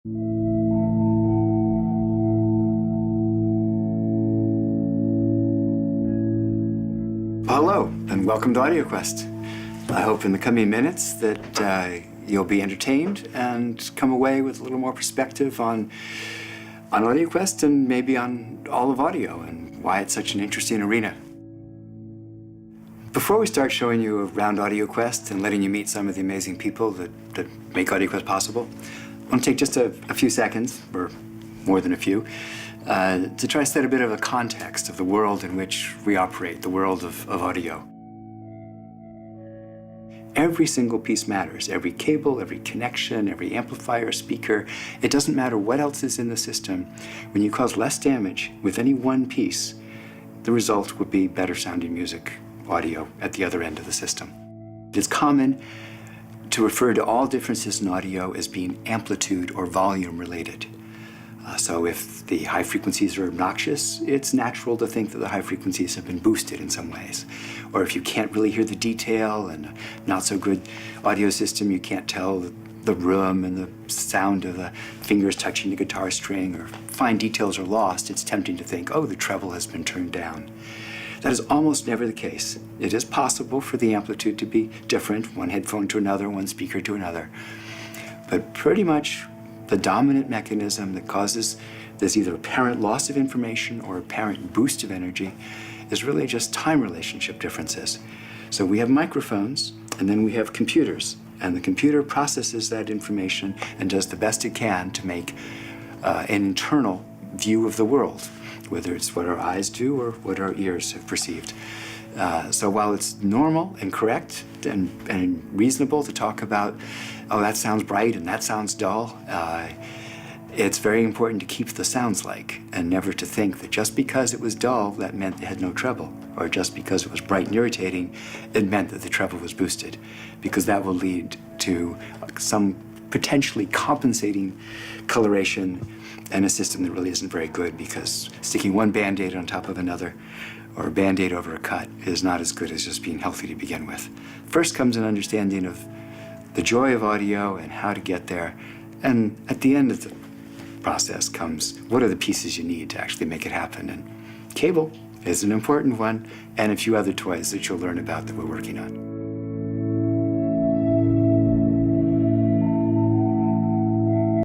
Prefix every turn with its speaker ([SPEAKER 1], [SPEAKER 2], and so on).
[SPEAKER 1] Hello, and welcome to AudioQuest. I hope in the coming minutes that you'll be entertained and come away with a little more perspective on AudioQuest and maybe on all of audio and why it's such an interesting arena. Before we start showing you around AudioQuest and letting you meet some of the amazing people that make AudioQuest possible, I want to take just a few seconds, or more than a few, to try to set a bit of a context of the world in which we operate, the world of audio. Every single piece matters. Every cable, every connection, every amplifier, speaker. It doesn't matter what else is in the system. When you cause less damage with any one piece, the result would be better sounding music, audio at the other end of the system. It's common to refer to all differences in audio as being amplitude or volume related. So if the high frequencies are obnoxious, it's natural to think that the high frequencies have been boosted in some ways. Or if you can't really hear the detail and a not so good audio system, you can't tell the room and the sound of the fingers touching the guitar string, or fine details are lost, it's tempting to think, oh, the treble has been turned down. That is almost never the case. It is possible for the amplitude to be different, one headphone to another, one speaker to another. But pretty much the dominant mechanism that causes this either apparent loss of information or apparent boost of energy is really just time relationship differences. So we have microphones, and then we have computers, and the computer processes that information and does the best it can to make an internal view of the world, whether it's what our eyes do or what our ears have perceived. So while it's normal and correct and reasonable to talk about, oh, that sounds bright and that sounds dull, it's very important to keep the sounds like, and never to think that just because it was dull, that meant it had no treble, or just because it was bright and irritating, it meant that the treble was boosted, because that will lead to some potentially compensating coloration and a system that really isn't very good, because sticking one Band-Aid on top of another or a Band-Aid over a cut is not as good as just being healthy to begin with. First comes an understanding of the joy of audio and how to get there, and at the end of the process comes what are the pieces you need to actually make it happen, and cable is an important one, and a few other toys that you'll learn about that we're working on.